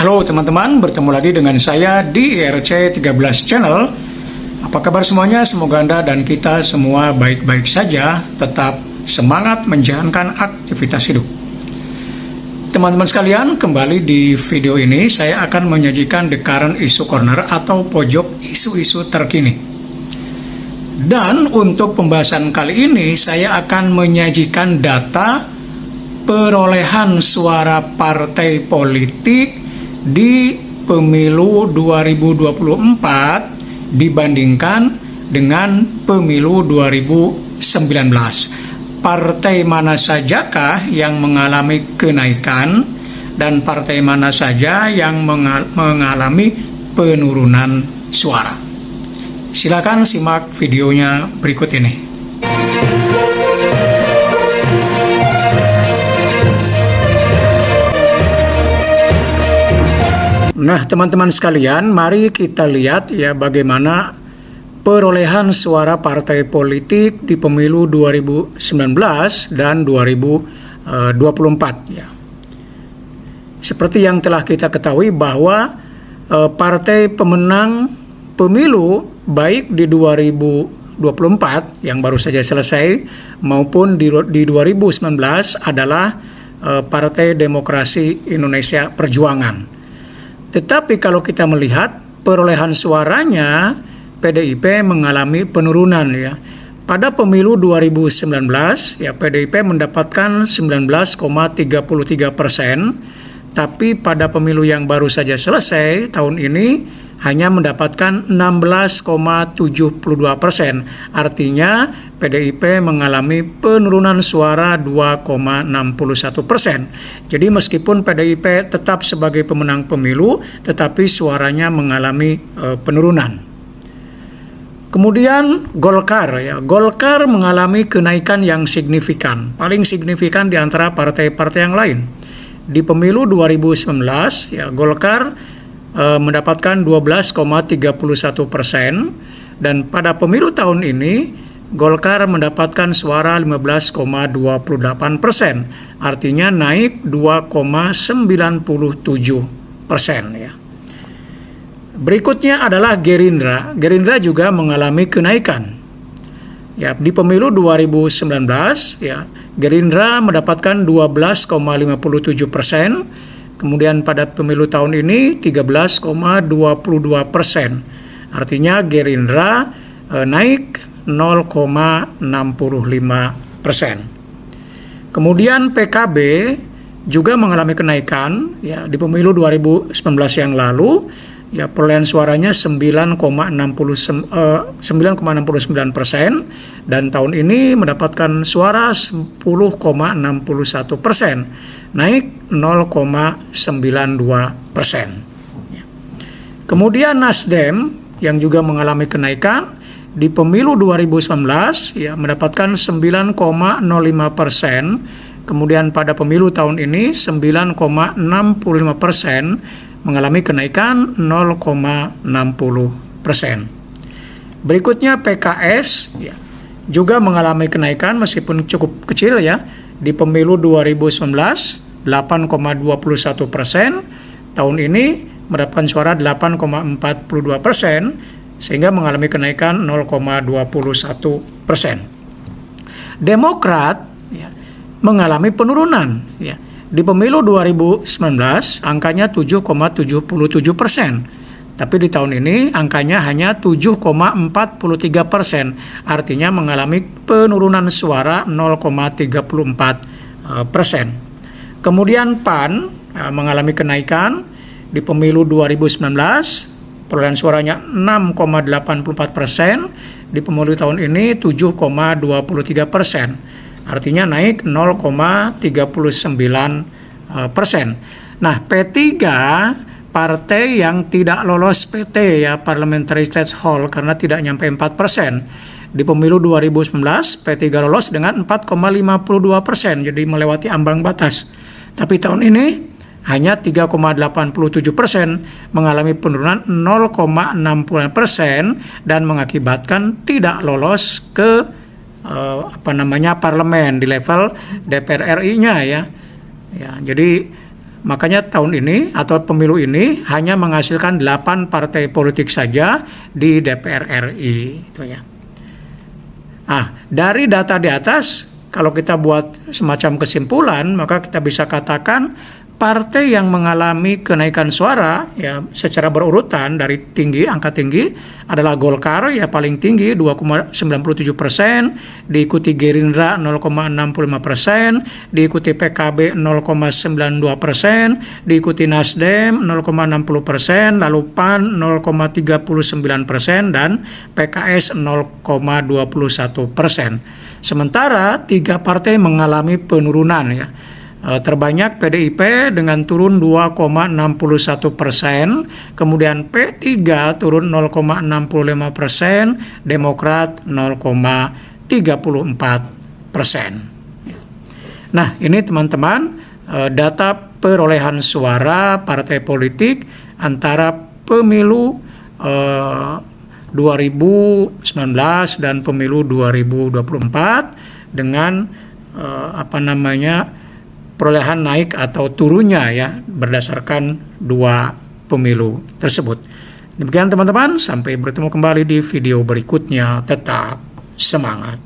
Halo teman-teman, bertemu lagi dengan saya di IRC 13 Channel. Apa kabar semuanya? Semoga Anda dan kita semua baik-baik saja, tetap semangat menjalankan aktivitas hidup. Teman-teman sekalian, kembali di video ini saya akan menyajikan The Current Issue Corner atau pojok isu-isu terkini. Dan untuk pembahasan kali ini saya akan menyajikan data perolehan suara partai politik di pemilu 2024 dibandingkan dengan pemilu 2019. Partai mana sajakah yang mengalami kenaikan dan partai mana saja yang mengalami penurunan suara. Silakan simak videonya berikut ini. Nah, teman-teman sekalian, mari kita lihat ya bagaimana perolehan suara partai politik di pemilu 2019 dan 2024 ya. Seperti yang telah kita ketahui bahwa partai pemenang pemilu baik di 2024 yang baru saja selesai maupun di 2019 adalah Partai Demokrasi Indonesia Perjuangan. Tetapi kalau kita melihat perolehan suaranya, PDIP mengalami penurunan ya. Pada pemilu 2019 ya PDIP mendapatkan 19,33%, tapi pada pemilu yang baru saja selesai tahun ini hanya mendapatkan 16,72%. Artinya PDIP mengalami penurunan suara 2,61%. Jadi meskipun PDIP tetap sebagai pemenang pemilu, tetapi suaranya mengalami penurunan. Kemudian Golkar ya, Golkar mengalami kenaikan yang signifikan, paling signifikan di antara partai-partai yang lain. Di pemilu 2019 ya Golkar mendapatkan 12,31% dan pada pemilu tahun ini Golkar mendapatkan suara 15,28%, artinya naik 2,97% ya. Berikutnya adalah Gerindra. Gerindra juga mengalami kenaikan. Ya, di pemilu 2019 ya Gerindra mendapatkan 12,57%. Kemudian pada pemilu tahun ini 13,22%. Artinya Gerindra naik 0,65%. Kemudian PKB juga mengalami kenaikan ya di pemilu 2019 yang lalu ya perolehan suaranya 9,69% dan tahun ini mendapatkan suara 10,61%. Naik 0,92%. Kemudian Nasdem yang juga mengalami kenaikan di pemilu 2019 ya mendapatkan 9,05%. Kemudian pada pemilu tahun ini 9,65% mengalami kenaikan 0,60%. Berikutnya PKS ya juga mengalami kenaikan meskipun cukup kecil ya. Di pemilu 2019 8,21%, tahun ini mendapatkan suara 8,42% sehingga mengalami kenaikan 0,21%. Demokrat ya, mengalami penurunan ya. Di pemilu 2019 angkanya 7,77%, tapi di tahun ini angkanya hanya 7,43%, artinya mengalami penurunan suara 0,34%. Kemudian PAN mengalami kenaikan di pemilu 2019, perolehan suaranya 6,84%, di pemilu tahun ini 7,23%, artinya naik 0,39%. Nah, P3 partai yang tidak lolos PT ya Parliamentary Threshold karena tidak nyampe 4%. Di pemilu 2019 P3 lolos dengan 4,52%, jadi melewati ambang batas. Tapi tahun ini hanya 3,87%, mengalami penurunan 0,60% dan mengakibatkan tidak lolos ke parlemen di level DPR RI-nya ya. Ya, jadi Makanya tahun ini atau pemilu ini hanya menghasilkan 8 partai politik saja di DPR RI. Itu ya. Nah, dari data di atas, kalau kita buat semacam kesimpulan, maka kita bisa katakan partai yang mengalami kenaikan suara ya secara berurutan dari angka tinggi adalah Golkar ya paling tinggi 2,97%, diikuti Gerindra 0,65%, diikuti PKB 0,92%, diikuti Nasdem 0,60%, lalu PAN 0,39% dan PKS 0,21%. Sementara 3 partai mengalami penurunan ya. Terbanyak PDIP dengan turun 2,61%, kemudian P3 turun 0,65%, Demokrat 0,34%. Nah, ini teman-teman data perolehan suara partai politik antara pemilu 2019 dan pemilu 2024 dengan perolehan naik atau turunnya ya berdasarkan 2 pemilu tersebut. Demikian teman-teman, sampai bertemu kembali di video berikutnya. Tetap semangat.